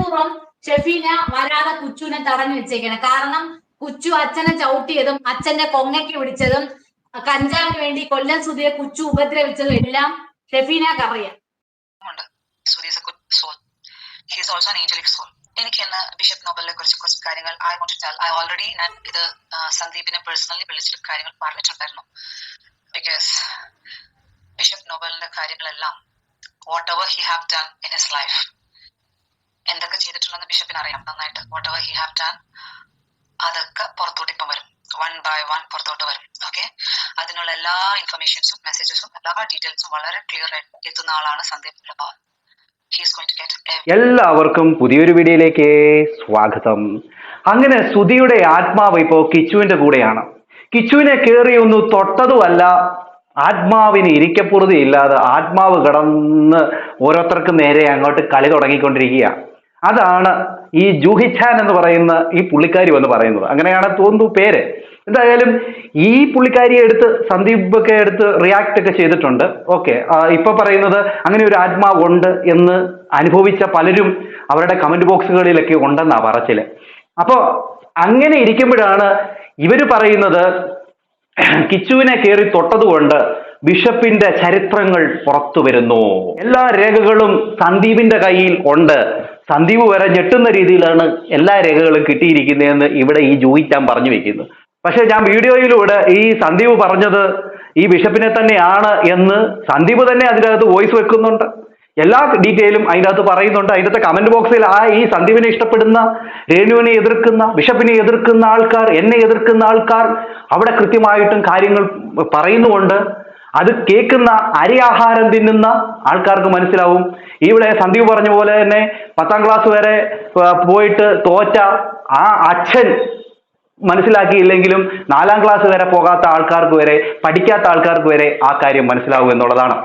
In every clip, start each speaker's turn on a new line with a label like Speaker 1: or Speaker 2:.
Speaker 1: മനഃപൂർവ്വം ഷെഫീന വരാതെ കുച്ചുവിനെ തടഞ്ഞു വെച്ചേക്കണം. കാരണം കുച്ചു അച്ഛനെ ചവിട്ടിയതും അച്ഛന്റെ കൊങ്ങയ്ക്ക് പിടിച്ചതും കഞ്ചാവിന് വേണ്ടി കൊല്ലം സുധിയെ കുച്ചു ഉപദ്രവിച്ചതും എല്ലാം ഷെഫീനക്ക് അറിയാം.
Speaker 2: എനിക്ക് ഇന്ന് ബിഷപ്പ് നോബലിനെ കുറിച്ച് കുറച്ച് കാര്യങ്ങൾ ഐ ഓൾറെഡി ഞാൻ ഇത് സന്ദീപിനെ പേഴ്സണലി വിളിച്ചിട്ട് കാര്യങ്ങൾ പറഞ്ഞിട്ടുണ്ടായിരുന്നു. ബിക്കോസ് ബിഷപ്പ് നോബലിന്റെ കാര്യങ്ങളെല്ലാം what ever he have done in his life, എന്തൊക്കെ ചെയ്തിട്ടുണ്ടെന്ന് ബിഷപ്പിന് അറിയാം നന്നായിട്ട്. What ever he have done അതൊക്കെ പുറത്തോട്ട് ഇപ്പം വരും, വൺ ബൈ വൺ പുറത്തോട്ട് വരും. ഓക്കെ, അതിനുള്ള എല്ലാ ഇൻഫർമേഷൻസും മെസ്സേജസും എല്ലാ ഡീറ്റെയിൽസും വളരെ ക്ലിയർ ആയിട്ട് എത്തുന്ന ആളാണ് സന്ദീപ് ലബാർ.
Speaker 3: എല്ലാവർക്കും പുതിയൊരു വീഡിയോയിലേക്ക് സ്വാഗതം. അങ്ങനെ സുധിയുടെ ആത്മാവ് ഇപ്പോൾ കിച്ചുവിന്റെ കൂടെയാണ്. കിച്ചുവിനെ കയറി ഒന്ന് തൊട്ടതുമല്ല, ആത്മാവിന് ഇരിക്കപ്പുറതിയില്ലാതെ ആത്മാവ് കിടന്ന് ഓരോരുത്തർക്കും നേരെ അങ്ങോട്ട് കളി തുടങ്ങിക്കൊണ്ടിരിക്കുക. അതാണ് ഈ ജൂഹിച്ചാൻ എന്ന് പറയുന്ന ഈ പുള്ളിക്കാരി വന്ന് പറയുന്നത്. അങ്ങനെയാണ് തോന്നുന്നു പേര്. എന്തായാലും ഈ പുള്ളിക്കാരിയെ എടുത്ത് സന്ദീപൊക്കെ എടുത്ത് റിയാക്ട് ഒക്കെ ചെയ്തിട്ടുണ്ട്. ഓക്കെ, ഇപ്പൊ പറയുന്നത് അങ്ങനെ ഒരു ആത്മാവ് ഉണ്ട് എന്ന് അനുഭവിച്ച പലരും അവരുടെ കമന്റ് ബോക്സുകളിലൊക്കെ ഉണ്ടെന്നാ പറച്ചില്. അപ്പോ അങ്ങനെ ഇരിക്കുമ്പോഴാണ് ഇവര് പറയുന്നത് കിച്ചുവിനെ കയറി തൊട്ടതുകൊണ്ട് ബിഷപ്പിന്റെ ചരിത്രങ്ങൾ പുറത്തു വരുന്നു. എല്ലാ രേഖകളും സന്ദീപിന്റെ കയ്യിൽ ഉണ്ട്. സന്ദീപ് വരെ ഞെട്ടുന്ന രീതിയിലാണ് എല്ലാ രേഖകളും കിട്ടിയിരിക്കുന്നതെന്ന് ഇവിടെ ഈ ജൂഹിച്ചാൻ പറഞ്ഞു വെക്കുന്നു. പക്ഷെ ഞാൻ വീഡിയോയിലൂടെ ഈ സന്ദീപ് പറഞ്ഞത് ഈ ബിഷപ്പിനെ തന്നെയാണ് എന്ന് സന്ദീപ് തന്നെ അതിനകത്ത് വോയിസ് വെക്കുന്നുണ്ട്. എല്ലാ ഡീറ്റെയിലും അതിനകത്ത് പറയുന്നുണ്ട്. അതിനകത്ത് കമന്റ് ബോക്സിൽ ഈ സന്ദീപിനെ ഇഷ്ടപ്പെടുന്ന, രേണുവിനെ എതിർക്കുന്ന, ബിഷപ്പിനെ എതിർക്കുന്ന ആൾക്കാർ, എന്നെ എതിർക്കുന്ന ആൾക്കാർ അവിടെ കൃത്യമായിട്ടും കാര്യങ്ങൾ പറയുന്നുമുണ്ട്. അത് കേൾക്കുന്ന അരിയാഹാരം തിന്നുന്ന ആൾക്കാർക്ക് മനസ്സിലാവും. ഇവിടെ സന്ദീപ് പറഞ്ഞ പോലെ തന്നെ 10ാം ക്ലാസ് വരെ പോയിട്ട് തോറ്റ ആ അച്ഛൻ മനസ്സിലാക്കിയില്ലെങ്കിലും 4ാം ക്ലാസ് വരെ പോകാത്ത ആൾക്കാർക്ക് വരെ, പഠിക്കാത്ത ആൾക്കാർക്ക് വരെ ആ കാര്യം മനസ്സിലാവും എന്നുള്ളതാണ്.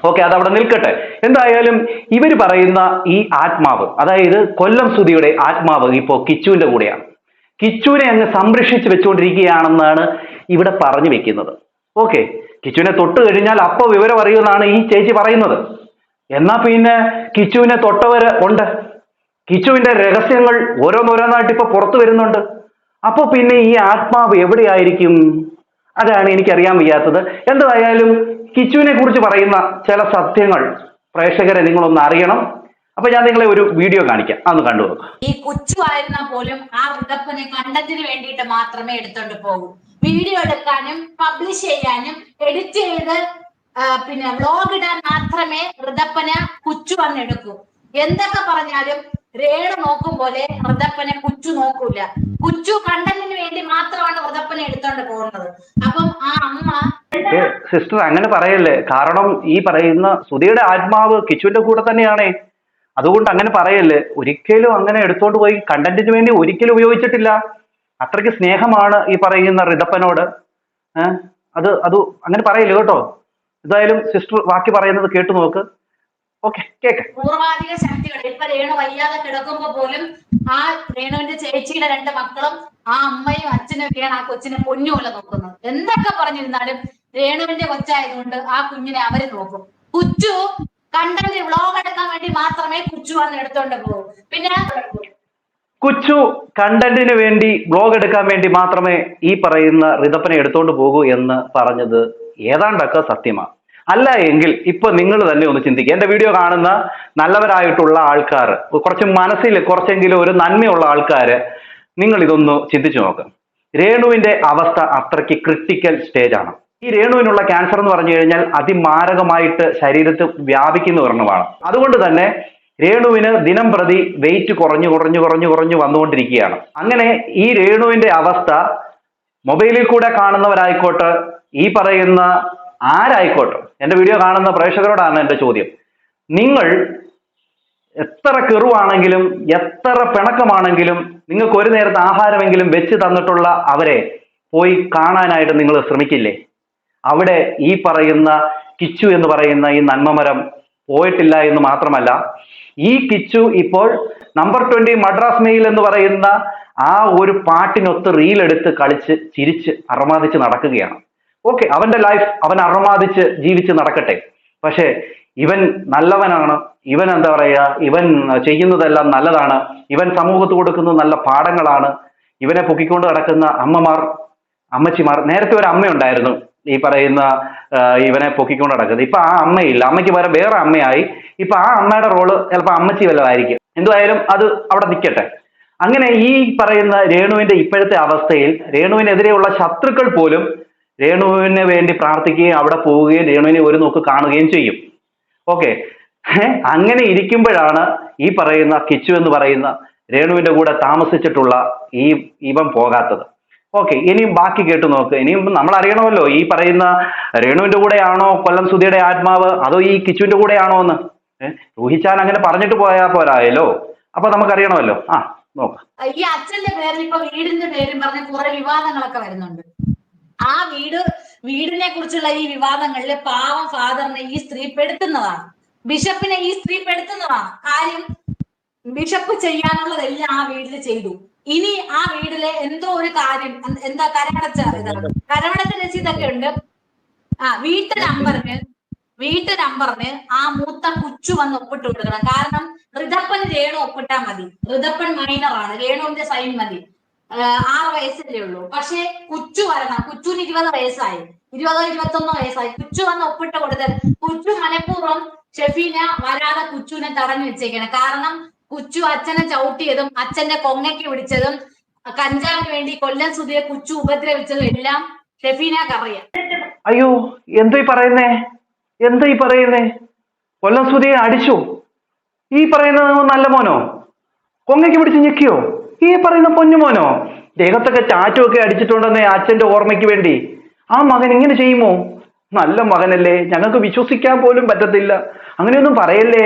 Speaker 3: ഓക്കെ, അതവിടെ നിൽക്കട്ടെ. എന്തായാലും ഇവർ പറയുന്ന ഈ ആത്മാവ്, അതായത് കൊല്ലം സുധിയുടെ ആത്മാവ് ഇപ്പോൾ കിച്ചുവിന്റെ കൂടെയാണ്. കിച്ചുവിനെ അങ്ങ് സംരക്ഷിച്ച് വെച്ചുകൊണ്ടിരിക്കുകയാണെന്നാണ് ഇവിടെ പറഞ്ഞു വെക്കുന്നത്. ഓക്കെ, കിച്ചുവിനെ തൊട്ട് കഴിഞ്ഞാൽ അപ്പൊ വിവരം അറിയുമെന്നാണ് ഈ ചേച്ചി പറയുന്നത്. എന്നാ പിന്നെ കിച്ചുവിനെ തൊട്ടവര് ഉണ്ട്. കിച്ചുവിന്റെ രഹസ്യങ്ങൾ ഓരോന്നോരോന്നായിട്ട് ഇപ്പൊ പുറത്തു വരുന്നുണ്ട്. അപ്പൊ പിന്നെ ഈ ആത്മാവ് എവിടെയായിരിക്കും? അതാണ് എനിക്കറിയാൻ വയ്യാത്തത്. എന്തായാലും കിച്ചുവിനെ കുറിച്ച് പറയുന്ന ചില സത്യങ്ങൾ പ്രേക്ഷകരെ നിങ്ങളൊന്ന് അറിയണം. അപ്പൊ ഞാൻ നിങ്ങളെ ഒരു വീഡിയോ കാണിക്കാം, അതൊന്ന് കണ്ടു.
Speaker 1: ഈ കൊച്ചു ആയിരുന്നാൽ പോലും ആ വൃദ്ധപ്പനെ കണ്ടന്റിന് വേണ്ടിയിട്ട് മാത്രമേ എടുത്തോണ്ട് പോകൂ. വീഡിയോ എടുക്കാനും പബ്ലിഷ് ചെയ്യാനും എഡിറ്റ് ചെയ്ത് പിന്നെ വ്ലോഗ് ഇടാൻ മാത്രമേ വൃദ്ധപ്പനെ കുച്ചു വന്നെടുക്കൂ. എന്തൊക്കെ പറഞ്ഞാലും രേണു നോക്കും പോലെ വൃദ്ധപ്പനെ കുച്ചു നോക്കൂല. കുച്ചു കണ്ടന്റിന് വേണ്ടി മാത്രമാണ് വൃദ്ധപ്പനെ എടുത്തോണ്ട് പോകുന്നത്. അപ്പം ആ അമ്മ
Speaker 3: സിസ്റ്റർ അങ്ങനെ പറയല്ലേ. കാരണം ഈ പറയുന്ന സുധിയുടെ ആത്മാവ് കിച്ചുവിന്റെ കൂടെ തന്നെയാണേ. അതുകൊണ്ട് അങ്ങനെ പറയല്ലേ. ഒരിക്കലും അങ്ങനെ എടുത്തോണ്ട് പോയി കണ്ടന്റിന് വേണ്ടി ഒരിക്കലും ഉപയോഗിച്ചിട്ടില്ല. അത്രയ്ക്ക് സ്നേഹമാണ് ഈ പറയുന്ന റിതപ്പനോട്. അത് അങ്ങനെ പറയല്ലേ കേട്ടോ. എന്തായാലും സിസ്റ്റർ ബാക്കി പറയുന്നത് കേട്ടു നോക്ക്. Okay, cake.
Speaker 1: പൂർവാധിക ശക്തികൾ ഇപ്പൊ രേണു വയ്യാതെ കിടക്കുമ്പോ പോലും ആ രേണുവിന്റെ ചേച്ചിയുടെ 2 മക്കളും ആ അമ്മയും അച്ഛനും ഒക്കെയാണ് ആ കൊച്ചിനെ പൊന്നുപോലെ നോക്കുന്നത്. എന്തൊക്കെ പറഞ്ഞിരുന്നാലും രേണുവിന്റെ കൊച്ചായതുകൊണ്ട് ആ കുഞ്ഞിനെ അവര് നോക്കും. കുച്ചു കണ്ടന്റ് വ്ലോഗ് എടുക്കാൻ വേണ്ടി മാത്രമേ കുച്ചു വന്ന് എടുത്തോണ്ട് പോകും. പിന്നെ
Speaker 3: കുച്ചു കണ്ടന്റിന് വേണ്ടി വ്ലോഗ് എടുക്കാൻ വേണ്ടി മാത്രമേ ഈ പറയുന്ന റിതപ്പനെ എടുത്തോണ്ട് പോകൂ എന്ന് പറഞ്ഞത് ഏതാണ്ടൊക്കെ സത്യമാണ്. അല്ല എങ്കിൽ ഇപ്പൊ നിങ്ങൾ തന്നെ ഒന്ന് ചിന്തിക്കുക. എന്റെ വീഡിയോ കാണുന്ന നല്ലവരായിട്ടുള്ള ആൾക്കാർ, കുറച്ച് മനസ്സിൽ കുറച്ചെങ്കിലും ഒരു നന്മയുള്ള ആൾക്കാർ, നിങ്ങൾ ഇതൊന്ന് ചിന്തിച്ചു നോക്ക്. രേണുവിന്റെ അവസ്ഥ അത്രയ്ക്ക് ക്രിട്ടിക്കൽ സ്റ്റേജ് ആണ്. ഈ രേണുവിനുള്ള ക്യാൻസർ എന്ന് പറഞ്ഞു കഴിഞ്ഞാൽ അതിമാരകമായിട്ട് ശരീരത്തിൽ വ്യാപിക്കുന്ന ഒരെണ്ണമാണ്. അതുകൊണ്ട് തന്നെ രേണുവിന് ദിനം പ്രതി വെയിറ്റ് കുറഞ്ഞു വന്നുകൊണ്ടിരിക്കുകയാണ്. അങ്ങനെ ഈ രേണുവിന്റെ അവസ്ഥ മൊബൈലിൽ കൂടെ കാണുന്നവരായിക്കോട്ടെ, ഈ പറയുന്ന ആരായിക്കോട്ടെ, എൻ്റെ വീഡിയോ കാണുന്ന പ്രേക്ഷകരോടാണ് എൻ്റെ ചോദ്യം. നിങ്ങൾ എത്ര കെറുവാണെങ്കിലും എത്ര പിണക്കമാണെങ്കിലും നിങ്ങൾക്ക് ഒരു നേരത്തെ ആഹാരമെങ്കിലും വെച്ച് തന്നിട്ടുള്ള അവരെ പോയി കാണാനായിട്ട് നിങ്ങൾ ശ്രമിക്കില്ലേ? അവിടെ ഈ പറയുന്ന കിച്ചു എന്ന് പറയുന്ന ഈ നന്മമരം പോയിട്ടില്ല എന്ന് മാത്രമല്ല, ഈ കിച്ചു ഇപ്പോൾ നമ്പർ 20 മദ്രാസ് മെയിൽ എന്ന് പറയുന്ന ആ ഒരു പാട്ടിനൊത്ത് റീലെടുത്ത് കളിച്ച് ചിരിച്ച് അർമാദിച്ച് നടക്കുകയാണ്. ഓക്കെ, അവന്റെ ലൈഫ് അവൻ അർമാദിച്ച് ജീവിച്ച് നടക്കട്ടെ. പക്ഷെ ഇവൻ നല്ലവനാണ്, ഇവൻ എന്താ പറയുക, ഇവൻ ചെയ്യുന്നതെല്ലാം നല്ലതാണ്, ഇവൻ സമൂഹത്ത് കൊടുക്കുന്ന നല്ല പാഠങ്ങളാണ്, ഇവനെ പൊക്കിക്കൊണ്ട് നടക്കുന്ന അമ്മമാർ, അമ്മച്ചിമാർ. നേരത്തെ ഒരു അമ്മയുണ്ടായിരുന്നു ഈ പറയുന്ന ഇവനെ പൊക്കിക്കൊണ്ട് നടക്കുന്നത്. ഇപ്പൊ ആ അമ്മയില്ല, അമ്മയ്ക്ക് പകരം വേറെ അമ്മയായി. ഇപ്പൊ ആ അമ്മയുടെ റോള് ചിലപ്പോൾ അമ്മച്ചി വല്ലതായിരിക്കും. എന്തായാലും അത് അവിടെ നിൽക്കട്ടെ. അങ്ങനെ ഈ പറയുന്ന രേണുവിന്റെ ഇപ്പോഴത്തെ അവസ്ഥയിൽ രേണുവിനെതിരെയുള്ള ശത്രുക്കൾ പോലും രേണുവിന് വേണ്ടി പ്രാർത്ഥിക്കുകയും അവിടെ പോവുകയും രേണുവിനെ ഒരു നോക്ക് കാണുകയും ചെയ്യും. ഓക്കെ, അങ്ങനെ ഇരിക്കുമ്പോഴാണ് ഈ പറയുന്ന കിച്ചു എന്ന് പറയുന്ന രേണുവിന്റെ കൂടെ താമസിച്ചിട്ടുള്ള ഇവൻ പോകാത്തത്. ഓക്കെ, ഇനിയും ബാക്കി കേട്ടു നോക്ക്. ഇനിയും നമ്മൾ അറിയണമല്ലോ ഈ പറയുന്ന രേണുവിന്റെ കൂടെയാണോ കൊല്ലം സുധിയുടെ ആത്മാവ്, അതോ ഈ കിച്ചുവിന്റെ കൂടെയാണോ എന്ന്. ഊഹിച്ചാൻ അങ്ങനെ പറഞ്ഞിട്ട് പോയാൽ പോരായല്ലോ, അപ്പൊ നമുക്കറിയണമല്ലോ. നോക്കാം.
Speaker 1: ഈ അച്ഛന്റെ പേരിൽ ഇപ്പൊ വീടിന്റെ പേരും പറഞ്ഞ് കുറെ വിവാദങ്ങളൊക്കെ വരുന്നുണ്ട്. ആ വീടിനെ കുറിച്ചുള്ള ഈ വിവാദങ്ങളില് പാവം ഫാദറിനെ ഈ സ്ത്രീ പെടുത്തുന്നതാണ്, ബിഷപ്പിനെ ഈ സ്ത്രീ പെടുത്തുന്നതാണ്. കാര്യം ബിഷപ്പ് ചെയ്യാനുള്ളതെല്ലാം ആ വീട്ടിൽ ചെയ്തു. ഇനി ആ വീട്ടിലെ എന്തോ ഒരു കാര്യം, എന്താ കരമടച്ച രസീതൊക്കെ ഉണ്ട്. വീട്ടു നമ്പറിന് ആ മൂത്ത കുച്ചു വന്ന് ഒപ്പിട്ട് കൊടുക്കണം. കാരണം ഋതപ്പൻ രേണു ഒപ്പിട്ടാൽ മതി, ഋതപ്പൻ മൈനറാണ്, രേണുവിന്റെ സൈൻ മതി. 6 വയസ്സല്ലേ ഉള്ളൂ. പക്ഷെ കുച്ചു വരണം, കുച്ചുവിന് 20 വയസ്സായി, 20-21 വയസ്സായി. കുച്ചു വന്ന് ഒപ്പിട്ട് കൊടുത്തത്. കുച്ചു മനഃപൂർവ്വം ഷെഫീന വരാതെ കുച്ചുവിനെ തടഞ്ഞു വെച്ചേക്കണം. കാരണം കുച്ചു അച്ഛനെ ചവിട്ടിയതും അച്ഛന്റെ കൊങ്ങയ്ക്ക് പിടിച്ചതും കഞ്ചാവിന് വേണ്ടി കൊല്ലം സുധിയെ കുച്ചു ഉപദ്രവിച്ചതും എല്ലാം ഷെഫീനക്കറിയാം.
Speaker 3: അയ്യോ, എന്താ ഈ പറയുന്നേ? കൊല്ലം സുധിയെ അടിച്ചു ഈ പറയുന്നത് നല്ല മോനോ? കൊങ്ങയ്ക്ക് പിടിച്ച് ഞെക്കിയോ ഈ പറയുന്ന പൊന്നുമോനോ? ദേഹത്തൊക്കെ ചാറ്റുമൊക്കെ അടിച്ചിട്ടുണ്ടെന്നേ അച്ഛന്റെ ഓർമ്മയ്ക്ക് വേണ്ടി. ആ മകൻ ഇങ്ങനെ ചെയ്യുമോ? നല്ല മകനല്ലേ, ഞങ്ങൾക്ക് വിശ്വസിക്കാൻ പോലും പറ്റത്തില്ല. അങ്ങനെയൊന്നും പറയല്ലേ,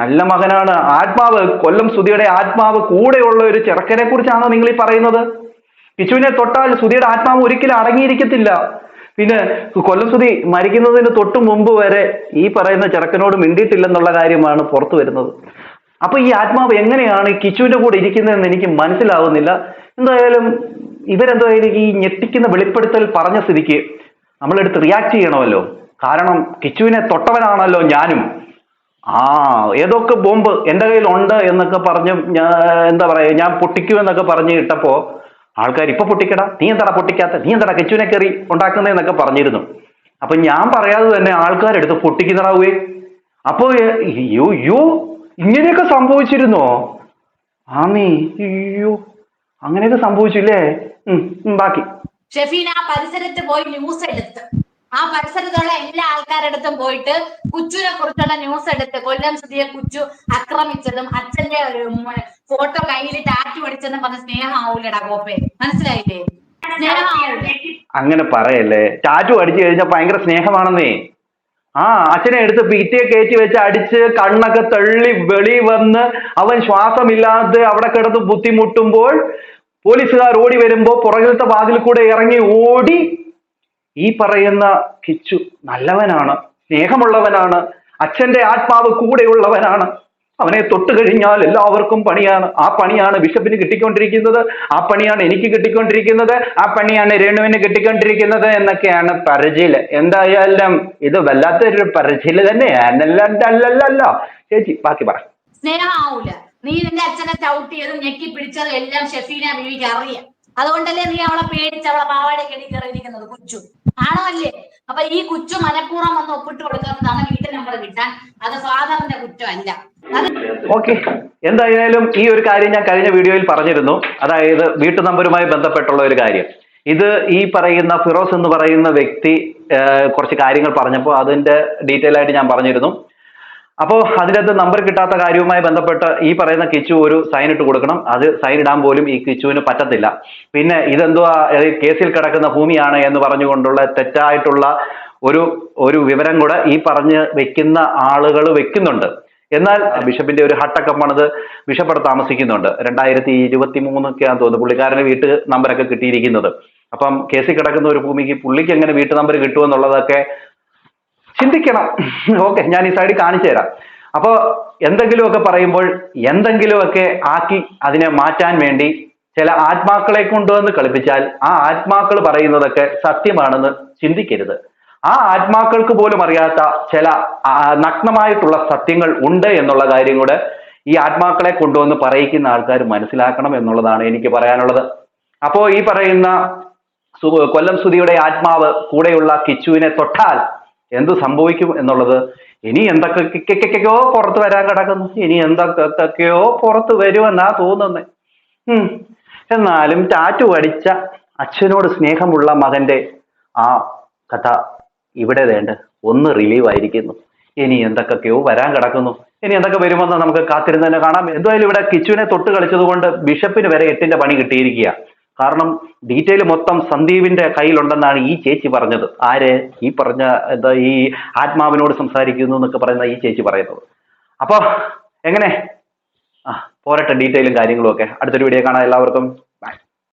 Speaker 3: നല്ല മകനാണ്. ആത്മാവ്, കൊല്ലം സുധിയുടെ ആത്മാവ് കൂടെയുള്ള ഒരു ചെറുക്കനെ കുറിച്ചാണോ നിങ്ങൾ ഈ പറയുന്നത്? കിച്ചുവിനെ തൊട്ടാൽ സുധിയുടെ ആത്മാവ് ഒരിക്കലും അടങ്ങിയിരിക്കത്തില്ല. പിന്നെ കൊല്ലം സുധി മരിക്കുന്നതിന് തൊട്ട് മുമ്പ് വരെ ഈ പറയുന്ന ചെറുക്കനോട് മിണ്ടിയിട്ടില്ലെന്നുള്ള കാര്യമാണ് പുറത്തു വരുന്നത്. അപ്പൊ ഈ ആത്മാവ് എങ്ങനെയാണ് കിച്ചുവിന്റെ കൂടെ ഇരിക്കുന്നതെന്ന് എനിക്ക് മനസ്സിലാവുന്നില്ല. എന്തായാലും ഇവരെന്തായാലും ഈ ഞെട്ടിക്കുന്ന വെളിപ്പെടുത്തൽ പറഞ്ഞ സ്ഥിതിക്ക് നമ്മളെടുത്ത് റിയാക്ട് ചെയ്യണമല്ലോ. കാരണം കിച്ചുവിനെ തൊട്ടവനാണല്ലോ ഞാനും. ഏതൊക്കെ ബോംബ് എൻ്റെ കയ്യിലുണ്ട് എന്നൊക്കെ പറഞ്ഞ് എന്താ പറയാ, ഞാൻ പൊട്ടിക്കുമെന്നൊക്കെ പറഞ്ഞ് ഇട്ടപ്പോ ആൾക്കാർ ഇപ്പൊ പൊട്ടിക്കടാ, നീ എന്താടാ പൊട്ടിക്കാത്ത, നീ എന്താടാ കിച്ചുവിനെ കയറി ഉണ്ടാക്കുന്നതെന്നൊക്കെ പറഞ്ഞിരുന്നു. അപ്പൊ ഞാൻ പറയാതെ തന്നെ ആൾക്കാരെടുത്ത് പൊട്ടിക്കുന്നതാവേ. അപ്പോ യോ ഇങ്ങനെയൊക്കെ സംഭവിച്ചിരുന്നോ? അയ്യോ, അങ്ങനെയൊക്കെ സംഭവിച്ചില്ലേ? ബാക്കി
Speaker 1: ഷെഫീന പരിസരത്ത് പോയി ന്യൂസ് എടുത്ത്, ആ പരിസരത്തുള്ള എല്ലാ ആൾക്കാരടുത്തും പോയിട്ട് കുച്ചുവിനെ കുറിച്ചുള്ള ന്യൂസ് എടുത്ത്, കൊല്ലം സുധിയെ കുച്ചു ആക്രമിച്ചതും അച്ഛന്റെ ഫോട്ടോ കയ്യിൽ ടാറ്റു അടിച്ചെന്നും പറഞ്ഞ സ്നേഹം ആവൂലടാ കോപ്പേ, മനസ്സിലായില്ലേ? സ്നേഹം ആവൂല.
Speaker 3: അങ്ങനെ പറയല്ലേ, ടാറ്റു അടിച്ചു കഴിഞ്ഞാൽ ഭയങ്കര സ്നേഹമാണെന്നേ. അച്ഛനെ എടുത്ത് ഭിത്തിയെ കയറ്റി വെച്ച് അടിച്ച് കണ്ണൊക്കെ തള്ളി വെളി വന്ന് അവൻ ശ്വാസമില്ലാതെ അവിടെ കിടന്ന് ബുദ്ധിമുട്ടുമ്പോൾ പോലീസുകാർ ഓടി വരുമ്പോ പുറകിലത്തെ വാതിൽ കൂടെ ഇറങ്ങി ഓടി ഈ പറയുന്ന കിച്ചു നല്ലവനാണ്, സ്നേഹമുള്ളവനാണ്, അച്ഛന്റെ ആത്മാവ് കൂടെയുള്ളവനാണ്, അവനെ തൊട്ട് കഴിഞ്ഞാൽ എല്ലാവർക്കും പണിയാണ്, ആ പണിയാണ് ബിഷപ്പിന് കിട്ടിക്കൊണ്ടിരിക്കുന്നത്, ആ പണിയാണ് എനിക്ക് കിട്ടിക്കൊണ്ടിരിക്കുന്നത്, ആ പണിയാണ് രേണുവിന് കിട്ടിക്കൊണ്ടിരിക്കുന്നത് എന്നൊക്കെയാണ് പറച്ചില്. എന്തായാലും ഇത് വല്ലാത്തൊരു പറച്ചില് തന്നെയാണല്ലോ. ചേച്ചി ബാക്കി പറ.
Speaker 1: സ്നേഹം ആവൂല. നീ നിന്റെ അച്ഛനെ ചവിട്ടിയതും ഞെക്കി പിടിച്ചതും എല്ലാം ഷെഫീന ബീവിക്ക് അറിയാം. അതുകൊണ്ടല്ലേ നീ അവളെ പേടിച്ച് അവളെ പാവാടെ കെട്ടി കയറിയിരിക്കുന്നത് കുച്ചു ആണോ അല്ലേ? അപ്പൊ ഈ കുച്ചു മനഃപൂർവ്വം വന്ന് ഒപ്പിട്ട് കൊടുക്കുന്നതാണ് വീട്ടു നമ്പർ കിട്ടാൻ, അത് ഫാദറിന്റെ കുറ്റമല്ല.
Speaker 3: ഓക്കെ, എന്തായാലും ഈ ഒരു കാര്യം ഞാൻ കഴിഞ്ഞ വീഡിയോയിൽ പറഞ്ഞിരുന്നു. അതായത് വീട്ടു നമ്പറുമായി ബന്ധപ്പെട്ടുള്ള ഒരു കാര്യം. ഇത് ഈ പറയുന്ന ഫിറോസ് എന്ന് പറയുന്ന വ്യക്തി കുറച്ച് കാര്യങ്ങൾ പറഞ്ഞപ്പോൾ അതിന്റെ ഡീറ്റെയിൽ ആയിട്ട് ഞാൻ പറഞ്ഞിരുന്നു. അപ്പോൾ അതിനകത്ത് നമ്പർ കിട്ടാത്ത കാര്യവുമായി ബന്ധപ്പെട്ട് ഈ പറയുന്ന കിച്ചു ഒരു സൈൻ ഇട്ട് കൊടുക്കണം. അത് സൈൻ ഇടാൻ പോലും ഈ കിച്ചുവിന് പറ്റത്തില്ല. പിന്നെ ഇതെന്തുവാ കേസിൽ കിടക്കുന്ന ഭൂമിയാണ് എന്ന് പറഞ്ഞുകൊണ്ടുള്ള തെറ്റായിട്ടുള്ള ഒരു വിവരം കൂടെ ഈ പറഞ്ഞ് വെക്കുന്ന ആളുകൾ വെക്കുന്നുണ്ട്. എന്നാൽ ബിഷപ്പിന്റെ ഒരു ഹട്ടൊക്കെ പണിത് ബിഷപ്പ് താമസിക്കുന്നുണ്ട്. 2023 തോന്നുന്നു പുള്ളിക്കാരന് വീട്ടു നമ്പരൊക്കെ കിട്ടിയിരിക്കുന്നത്. അപ്പം കേസിൽ കിടക്കുന്ന ഒരു ഭൂമിക്ക് പുള്ളിക്ക് എങ്ങനെ വീട്ടു നമ്പർ കിട്ടുമെന്നുള്ളതൊക്കെ ചിന്തിക്കണം. ഓക്കെ, ഞാൻ ഈ സൈഡിൽ കാണിച്ചു തരാം. അപ്പോൾ എന്തെങ്കിലുമൊക്കെ പറയുമ്പോൾ എന്തെങ്കിലുമൊക്കെ ആക്കി അതിനെ മാറ്റാൻ വേണ്ടി ചില ആത്മാക്കളെ കൊണ്ടുവന്ന് കളിപ്പിച്ചാൽ ആ ആത്മാക്കൾ പറയുന്നതൊക്കെ സത്യമാണെന്ന് ചിന്തിക്കരുത്. ആ ആത്മാക്കൾക്ക് പോലും അറിയാത്ത ചില നഗ്നമായിട്ടുള്ള സത്യങ്ങൾ ഉണ്ട് എന്നുള്ള കാര്യം കൂടെ ഈ ആത്മാക്കളെ കൊണ്ടുവന്ന് പറയിക്കുന്ന ആൾക്കാർ മനസ്സിലാക്കണം എന്നുള്ളതാണ് എനിക്ക് പറയാനുള്ളത്. അപ്പോ ഈ പറയുന്ന കൊല്ലം സുധിയുടെ ആത്മാവ് കൂടെയുള്ള കിച്ചുവിനെ തൊട്ടാൽ എന്ത് സംഭവിക്കും എന്നുള്ളത് ഇനി എന്തൊക്കെയോ പുറത്ത് വരാൻ കിടക്കുന്നു. ഇനി എന്തൊക്കെയോ പുറത്ത് വരുമെന്നാ തോന്നുന്നത്. എന്നാലും ടാറ്റു അടിച്ച അച്ഛനോട് സ്നേഹമുള്ള മകന്റെ ആ കഥ ഇവിടെ വേണ്ട ഒന്ന് റിലീവ് ആയിരിക്കുന്നു. ഇനി എന്തൊക്കെയോ വരാൻ കിടക്കുന്നു. ഇനി എന്തൊക്കെ വരുമെന്ന് നമുക്ക് കാത്തിരുന്ന് തന്നെ കാണാം. എന്തായാലും ഇവിടെ കിച്ചുവിനെ തൊട്ട് കളിച്ചത് കൊണ്ട് ബിഷപ്പിന് വരെ 8ന്റെ പണി കിട്ടിയിരിക്കുക. കാരണം ഡീറ്റെയിൽ മൊത്തം സന്ദീപിന്റെ കയ്യിലുണ്ടെന്നാണ് ഈ ചേച്ചി പറഞ്ഞത്. ആര്? ഈ പറഞ്ഞ എന്താ ഈ ആത്മാവിനോട് സംസാരിക്കുന്നു എന്നൊക്കെ പറയുന്ന ഈ ചേച്ചി പറയുന്നത്. അപ്പൊ എങ്ങനെ പോരട്ടെ ഡീറ്റെയിലും കാര്യങ്ങളും ഒക്കെ. അടുത്തൊരു വീഡിയോ കാണാം. എല്ലാവർക്കും